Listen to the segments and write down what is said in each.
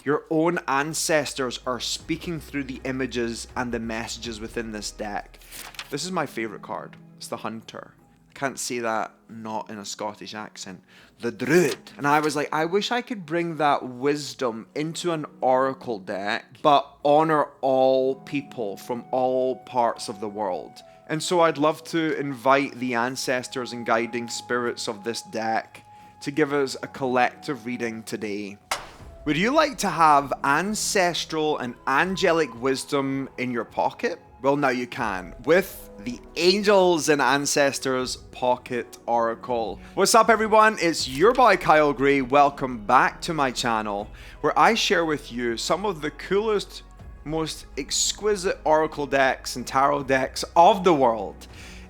Your own ancestors are speaking through the images and the messages within this deck. This is my favorite card. It's the Hunter. I can't say that not in a Scottish accent. The Druid. And I was like, I wish I could bring that wisdom into an oracle deck, but honor all people from all parts of the world. And so I'd love to invite the ancestors and guiding spirits of this deck to give us a collective reading today. Would you like to have ancestral and angelic wisdom in your pocket? Well, now you can with the Angels and Ancestors Pocket Oracle. What's up, everyone? It's your boy Kyle Gray. Welcome back to my channel where I share with you some of the coolest, most exquisite oracle decks and tarot decks of the world.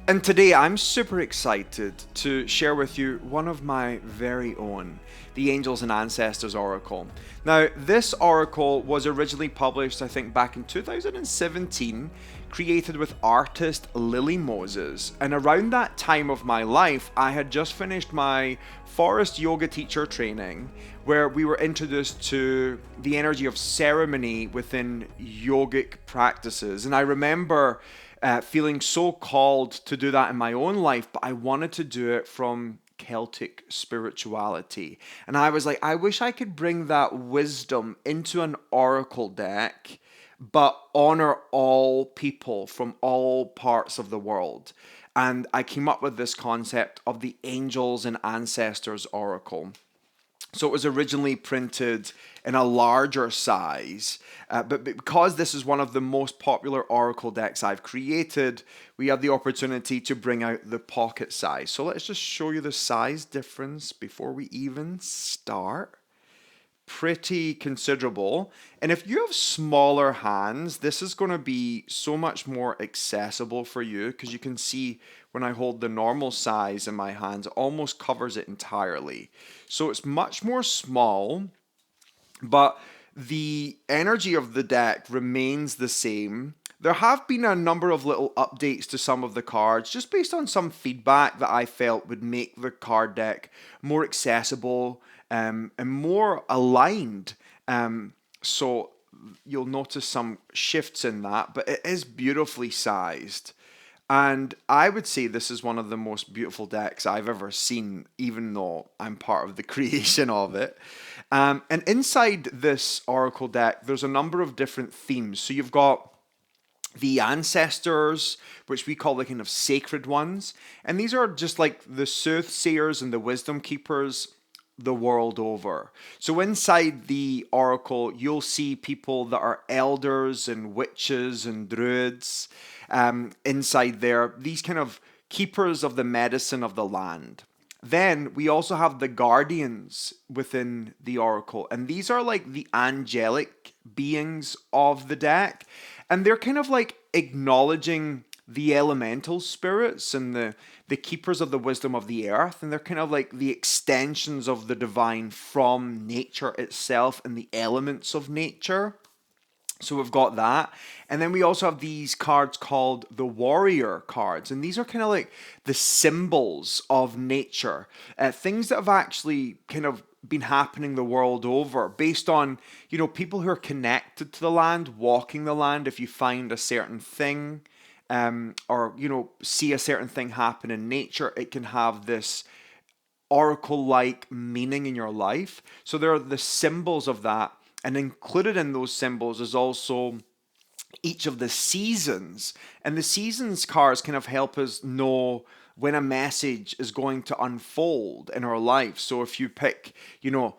And today I'm super excited to share with you one of my very own, the Angels and Ancestors Oracle. Now, this oracle was originally published, I think, back in 2017, created with artist Lily Moses. And around that time of my life, I had just finished my forest yoga teacher training, where we were introduced to the energy of ceremony within yogic practices. And I remember feeling so called to do that in my own life, but I wanted to do it from Celtic spirituality. And I was like, I wish I could bring that wisdom into an oracle deck, but honor all people from all parts of the world. And I came up with this concept of the Angels and Ancestors Oracle. So it was originally printed in a larger size, but because this is one of the most popular oracle decks I've created, we have the opportunity to bring out the pocket size. So let's just show you the size difference before we even start. Pretty considerable. And if you have smaller hands, this is going to be so much more accessible for you, because you can see when I hold the normal size in my hands, it almost covers it entirely. So it's much more small, but the energy of the deck remains the same. There have been a number of little updates to some of the cards, just based on some feedback that I felt would make the card deck more accessible and more aligned. So you'll notice some shifts in that, but it is beautifully sized. And I would say this is one of the most beautiful decks I've ever seen, even though I'm part of the creation of it. And inside this oracle deck, there's a number of different themes. So you've got the ancestors, which we call the kind of sacred ones. And these are just like the soothsayers and the wisdom keepers the world over. So inside the oracle, you'll see people that are elders and witches and druids inside there, these kind of keepers of the medicine of the land. Then we also have the guardians within the oracle, and these are like the angelic beings of the deck, and they're kind of like acknowledging the elemental spirits and the keepers of the wisdom of the earth, and they're kind of like the extensions of the divine from nature itself and the elements of nature. So we've got that. And then we also have these cards called the warrior cards. And these are kind of like the symbols of nature. Things that have actually kind of been happening the world over based on, people who are connected to the land, walking the land. If you find a certain thing or, see a certain thing happen in nature, it can have this oracle-like meaning in your life. So there are the symbols of that. And included in those symbols is also each of the seasons. And the seasons cards kind of help us know when a message is going to unfold in our life. So if you pick,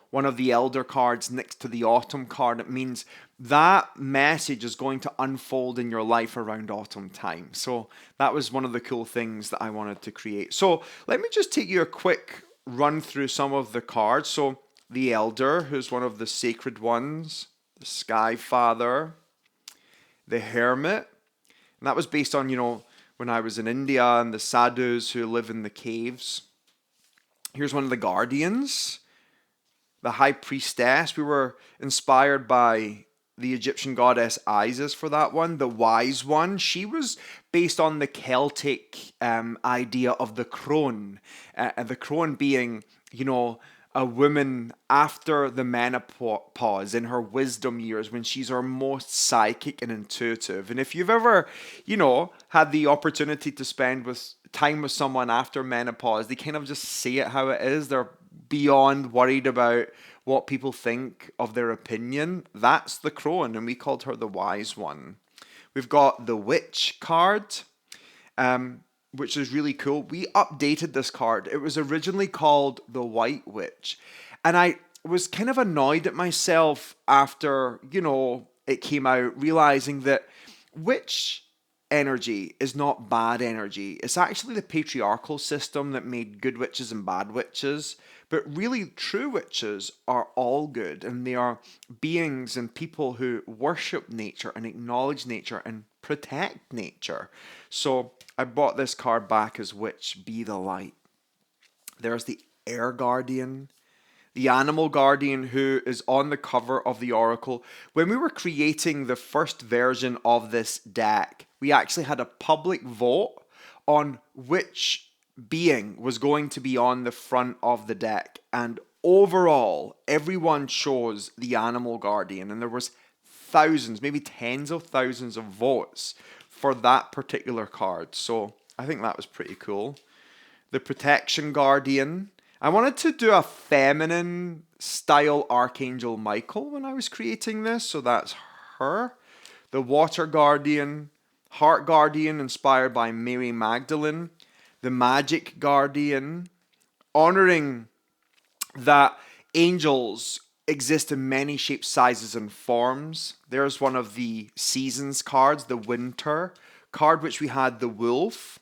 one of the elder cards next to the autumn card, it means that message is going to unfold in your life around autumn time. So that was one of the cool things that I wanted to create. So let me just take you a quick run through some of the cards. So the Elder, who's one of the sacred ones, the Sky Father, the Hermit, and that was based on, when I was in India and the sadhus who live in the caves. Here's one of the Guardians, the High Priestess. We were inspired by the Egyptian goddess Isis for that one, the Wise One. She was based on the Celtic idea of the crone, the crone being, a woman after the menopause in her wisdom years when she's her most psychic and intuitive. And if you've ever, had the opportunity to spend with time with someone after menopause, they kind of just say it how it is. They're beyond worried about what people think of their opinion. That's the crone, and we called her the wise one. We've got the witch card, which is really cool. We updated this card. It was originally called the White Witch. And I was kind of annoyed at myself after, it came out, realizing that witch energy is not bad energy. It's actually the patriarchal system that made good witches and bad witches. But really, true witches are all good, and they are beings and people who worship nature and acknowledge nature and protect nature. So I bought this card back as Witch Be the Light. There's the Air Guardian, the Animal Guardian, who is on the cover of the Oracle. When we were creating the first version of this deck, we actually had a public vote on which being was going to be on the front of the deck, and overall everyone chose the Animal Guardian, and there was thousands, maybe tens of thousands of votes for that particular card. So I think that was pretty cool. The Protection Guardian. I wanted to do a feminine style Archangel Michael when I was creating this, so that's her. The Water Guardian, Heart Guardian inspired by Mary Magdalene. The Magic Guardian, honoring that angels exist in many shapes, sizes, and forms. There's one of the seasons cards, the Winter card, which we had the Wolf,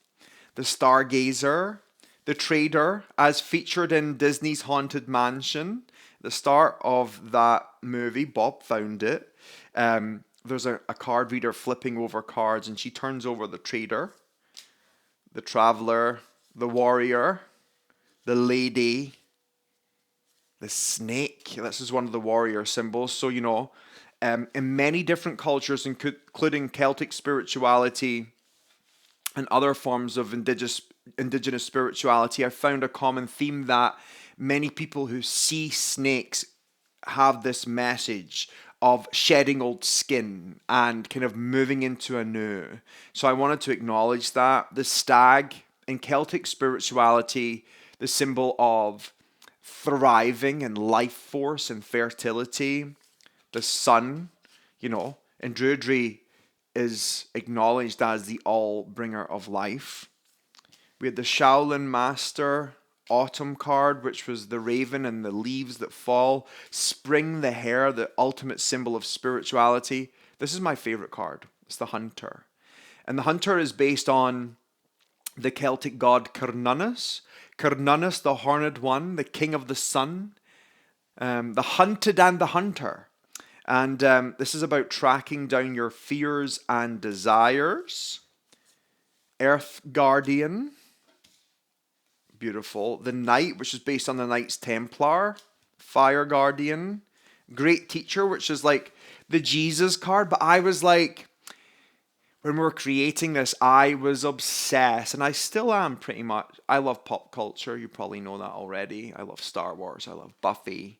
the Stargazer, the Trader, as featured in Disney's Haunted Mansion. The start of that movie, Bob found it. There's a card reader flipping over cards, and she turns over the Trader, the Traveler, the Warrior, the Lady, the Snake. This is one of the warrior symbols. So, in many different cultures, including Celtic spirituality and other forms of indigenous spirituality, I found a common theme that many people who see snakes have this message of shedding old skin and kind of moving into a new. So I wanted to acknowledge that. The stag in Celtic spirituality, the symbol of thriving and life force and fertility. The sun, in Druidry is acknowledged as the all-bringer of life. We had the Shaolin Master Autumn card, which was the raven and the leaves that fall. Spring, the hare, the ultimate symbol of spirituality. This is my favorite card. It's the Hunter. And the Hunter is based on the Celtic god Cernunnos. Cernunnos, the horned one, the king of the sun, the hunted and the hunter. And this is about tracking down your fears and desires. Earth Guardian. Beautiful. The Knight, which is based on the Knights Templar. Fire Guardian. Great Teacher, which is like the Jesus card. But I was like, when we were creating this, I was obsessed. And I still am pretty much. I love pop culture. You probably know that already. I love Star Wars. I love Buffy.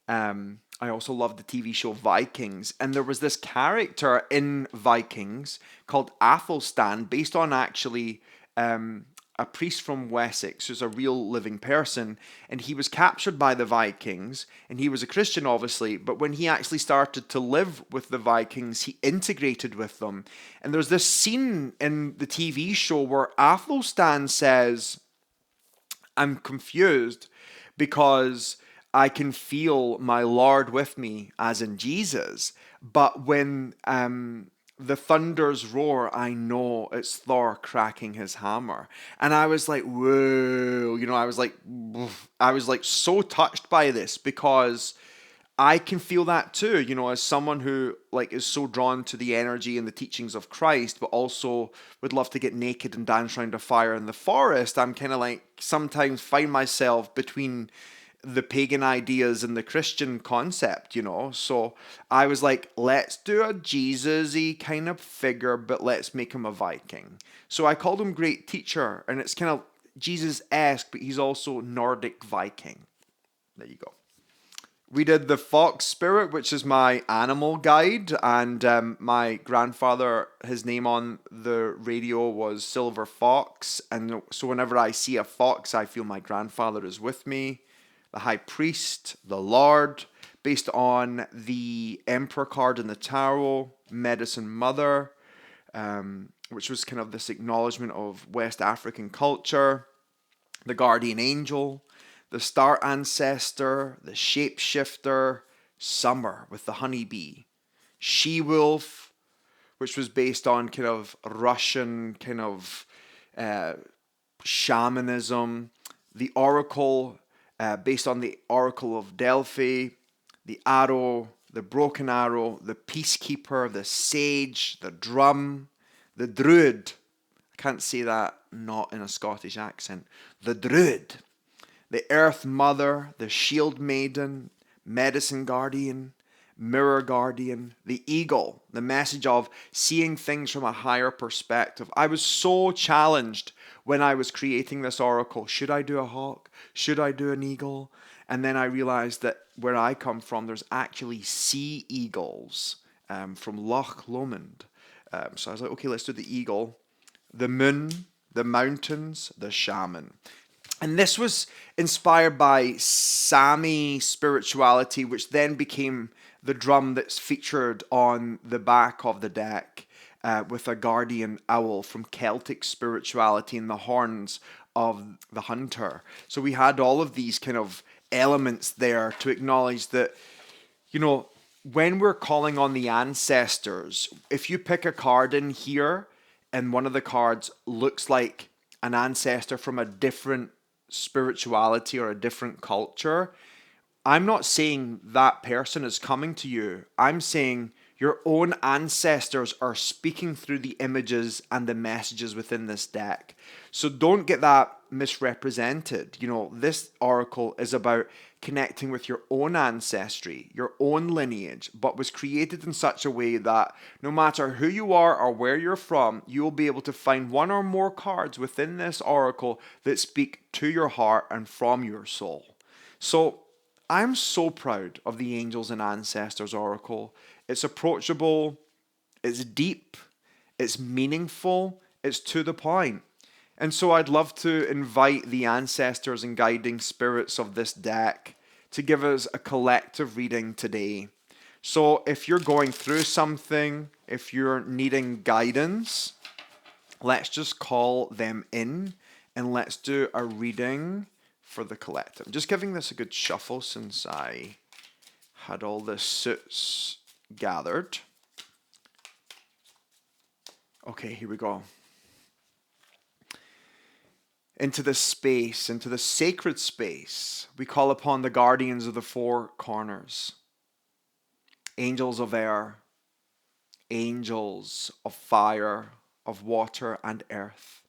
I also love the TV show Vikings. And there was this character in Vikings called Athelstan, based on actually a priest from Wessex, who's a real living person. And he was captured by the Vikings. And he was a Christian, obviously. But when he actually started to live with the Vikings, he integrated with them. And there's this scene in the TV show where Athelstan says, I'm confused because I can feel my Lord with me, as in Jesus. But when the thunders roar, I know it's Thor cracking his hammer. And I was like, whoa, I was like so touched by this, because I can feel that too, as someone who is so drawn to the energy and the teachings of Christ, but also would love to get naked and dance around a fire in the forest. I'm kind of sometimes find myself between the pagan ideas and the Christian concept, So I was like, let's do a Jesus-y kind of figure, but let's make him a Viking. So I called him Great Teacher, and it's kind of Jesus-esque, but he's also Nordic Viking. There you go. We did the fox spirit, which is my animal guide, and my grandfather, his name on the radio was Silver Fox, and so whenever I see a fox, I feel my grandfather is with me. The high priest, the Lord, based on the emperor card in the tarot, medicine mother, which was kind of this acknowledgement of West African culture, the guardian angel, the star ancestor, the shapeshifter, summer with the honeybee, she wolf, which was based on kind of Russian kind of uh, shamanism, the oracle, based on the oracle of Delphi, the arrow, the broken arrow, the peacekeeper, the sage, the drum, the druid. I can't say that not in a Scottish accent. The druid, the earth mother, the shield maiden, medicine guardian, mirror guardian, the eagle, the message of seeing things from a higher perspective. I was so challenged when I was creating this oracle. Should I do a hawk? Should I do an eagle? And then I realized that where I come from, there's actually sea eagles from Loch Lomond. So I was like, okay, let's do the eagle, the moon, the mountains, the shaman. And this was inspired by Sami spirituality, which then became the drum that's featured on the back of the deck, with a guardian owl from Celtic spirituality and the horns of the hunter. So we had all of these kind of elements there to acknowledge that, you know, when we're calling on the ancestors, if you pick a card in here and one of the cards looks like an ancestor from a different spirituality or a different culture, I'm not saying that person is coming to you. I'm saying your own ancestors are speaking through the images and the messages within this deck. So don't get that misrepresented. You know, this oracle is about connecting with your own ancestry, your own lineage, but was created in such a way that no matter who you are or where you're from, you will be able to find one or more cards within this oracle that speak to your heart and from your soul. So I'm so proud of the Angels and Ancestors Oracle. It's approachable, it's deep, it's meaningful, it's to the point. And so I'd love to invite the ancestors and guiding spirits of this deck to give us a collective reading today. So if you're going through something, if you're needing guidance, let's just call them in and let's do a reading for the collective. I'm just giving this a good shuffle since I had all the suits gathered. Okay, here we go. Into this space, into the sacred space, we call upon the guardians of the four corners. Angels of air, angels of fire, of water and earth.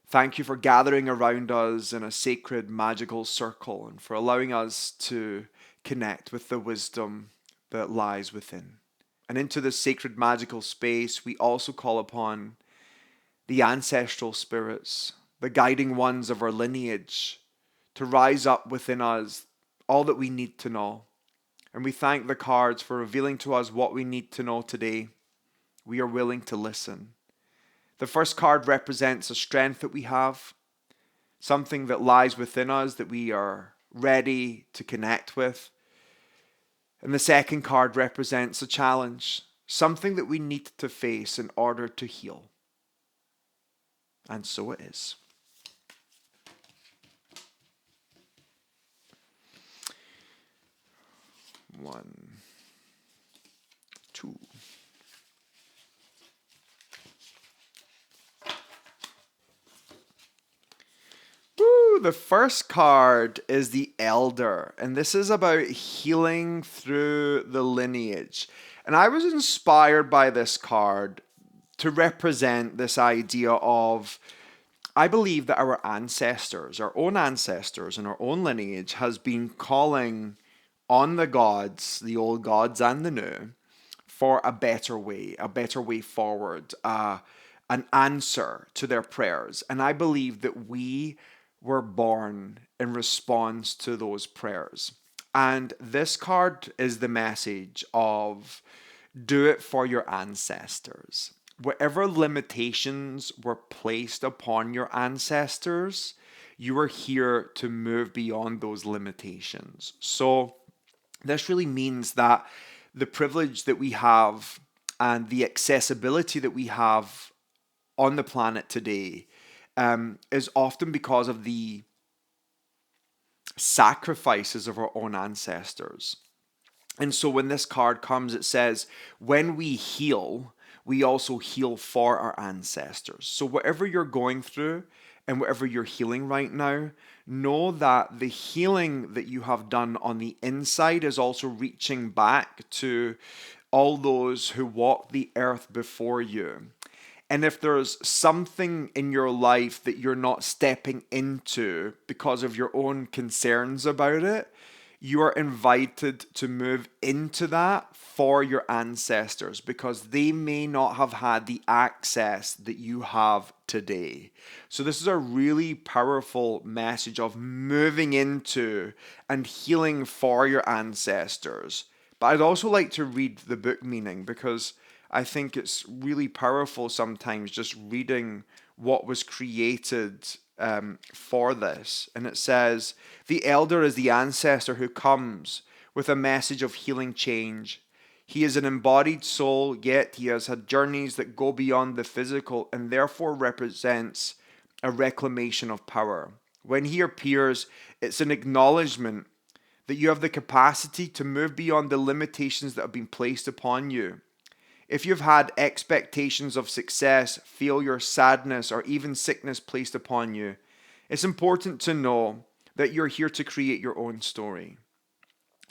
Thank you for gathering around us in a sacred magical circle and for allowing us to connect with the wisdom that lies within. And into this sacred magical space, we also call upon the ancestral spirits, the guiding ones of our lineage, to rise up within us all that we need to know. And we thank the cards for revealing to us what we need to know today. We are willing to listen. The first card represents a strength that we have, something that lies within us that we are ready to connect with. And the second card represents a challenge, something that we need to face in order to heal. And so it is. One, two. Woo, the first card is the Elder, and this is about healing through the lineage. And I was inspired by this card to represent this idea of, I believe that our ancestors, our own ancestors and our own lineage has been calling on the gods, the old gods and the new, for a better way forward, an answer to their prayers. And I believe that we were born in response to those prayers. And this card is the message of do it for your ancestors. Whatever limitations were placed upon your ancestors, you are here to move beyond those limitations. So, this really means that the privilege that we have and the accessibility that we have on the planet today is often because of the sacrifices of our own ancestors. And so when this card comes, it says, when we heal, we also heal for our ancestors. So whatever you're going through and whatever you're healing right now, know that the healing that you have done on the inside is also reaching back to all those who walked the earth before you. And if there's something in your life that you're not stepping into because of your own concerns about it, you are invited to move into that for your ancestors because they may not have had the access that you have today. So this is a really powerful message of moving into and healing for your ancestors. But I'd also like to read the book meaning because I think it's really powerful sometimes just reading what was created for this. And it says, the elder is the ancestor who comes with a message of healing change. He is an embodied soul, yet he has had journeys that go beyond the physical and therefore represents a reclamation of power. When he appears, it's an acknowledgement that you have the capacity to move beyond the limitations that have been placed upon you. If you've had expectations of success, failure, sadness, or even sickness placed upon you, it's important to know that you're here to create your own story.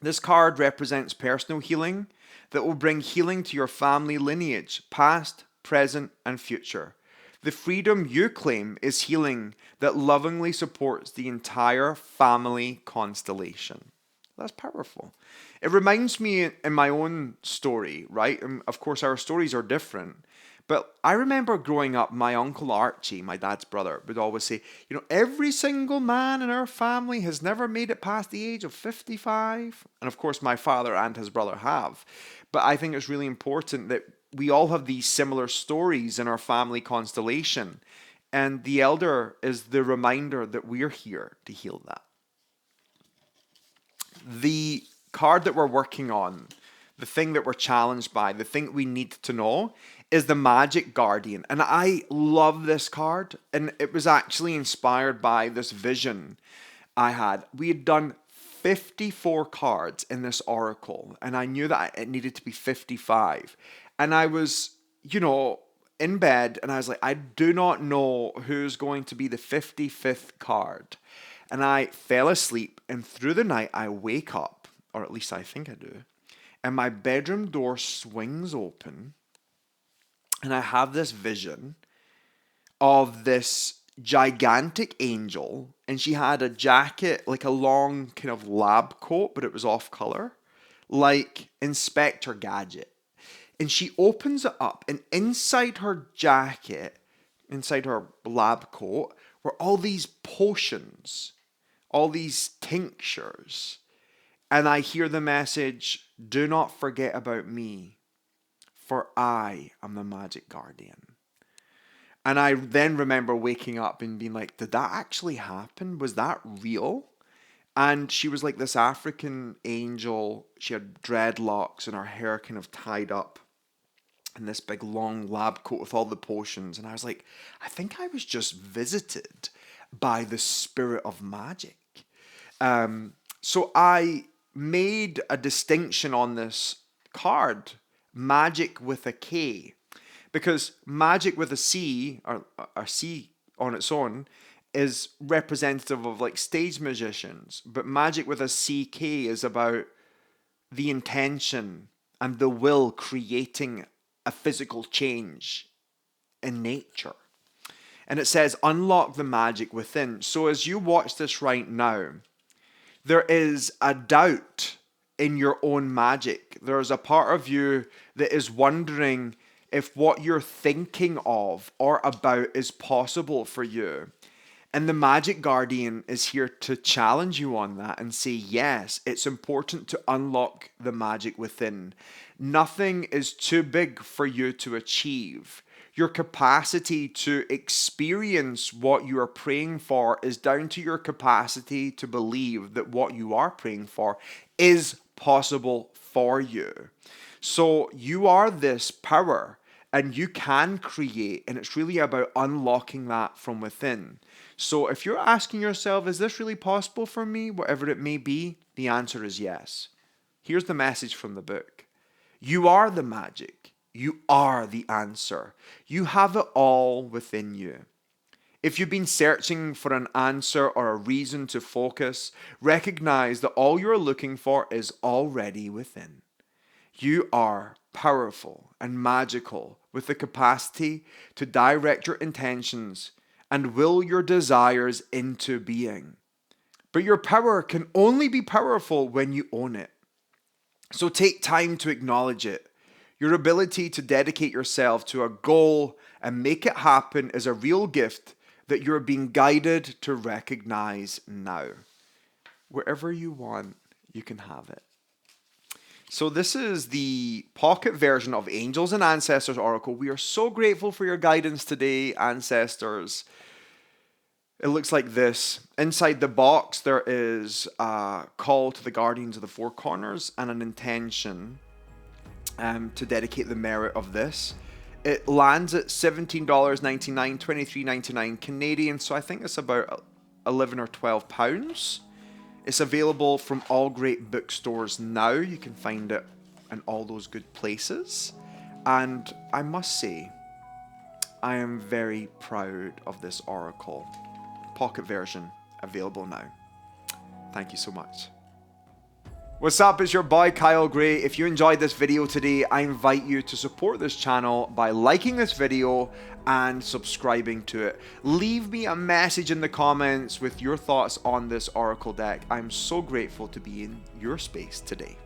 This card represents personal healing that will bring healing to your family lineage, past, present, and future. The freedom you claim is healing that lovingly supports the entire family constellation. That's powerful. It reminds me in my own story, right? And of course, our stories are different. But I remember growing up, my uncle Archie, my dad's brother, would always say, every single man in our family has never made it past the age of 55. And of course, my father and his brother have. But I think it's really important that we all have these similar stories in our family constellation. And the elder is the reminder that we're here to heal that. The card that we're working on, the thing that we're challenged by, the thing that we need to know is the Magic Guardian. And I love this card. And it was actually inspired by this vision I had. We had done 54 cards in this oracle. And I knew that it needed to be 55. And I was, in bed. And I was like, I do not know who's going to be the 55th card. And I fell asleep, and through the night I wake up, or at least I think I do, and my bedroom door swings open, and I have this vision of this gigantic angel, and she had a jacket, like a long kind of lab coat, but it was off color, like Inspector Gadget. And she opens it up, and inside her jacket, inside her lab coat, were all these potions, all these tinctures. And I hear the message, do not forget about me, for I am the Magic Guardian. And I then remember waking up and being like, did that actually happen? Was that real? And she was like this African angel. She had dreadlocks and her hair kind of tied up in this big long lab coat with all the potions. And I was like, I think I was just visited by the spirit of magic. So I made a distinction on this card, magic with a K, because magic with a C, or a C on its own, is representative of like stage magicians, but magic with a CK is about the intention and the will creating a physical change in nature. And it says, unlock the magic within. So as you watch this right now, there is a doubt in your own magic. There's a part of you that is wondering if what you're thinking of or about is possible for you. And the Magic Guardian is here to challenge you on that and say, yes, it's important to unlock the magic within. Nothing is too big for you to achieve. Your capacity to experience what you are praying for is down to your capacity to believe that what you are praying for is possible for you. So you are this power and you can create, and it's really about unlocking that from within. So if you're asking yourself, is this really possible for me, whatever it may be, the answer is yes. Here's the message from the book. You are the magic. You are the answer. You have it all within you. If you've been searching for an answer or a reason to focus, recognize that all you're looking for is already within. You are powerful and magical with the capacity to direct your intentions and will your desires into being. But your power can only be powerful when you own it. So take time to acknowledge it. Your ability to dedicate yourself to a goal and make it happen is a real gift that you're being guided to recognize now. Wherever you want, you can have it. So this is the pocket version of Angels and Ancestors Oracle. We are so grateful for your guidance today, Ancestors. It looks like this. Inside the box, there is a call to the Guardians of the Four Corners and an intention to dedicate the merit of this. It lands at $17.99, $23.99 Canadian, so I think it's about 11 or 12 pounds. It's available from all great bookstores now. You can find it in all those good places. And I must say, I am very proud of this Oracle. Pocket version available now. Thank you so much. What's up, it's your boy Kyle Gray. If you enjoyed this video today, I invite you to support this channel by liking this video and subscribing to it. Leave me a message in the comments with your thoughts on this Oracle deck. I'm so grateful to be in your space today.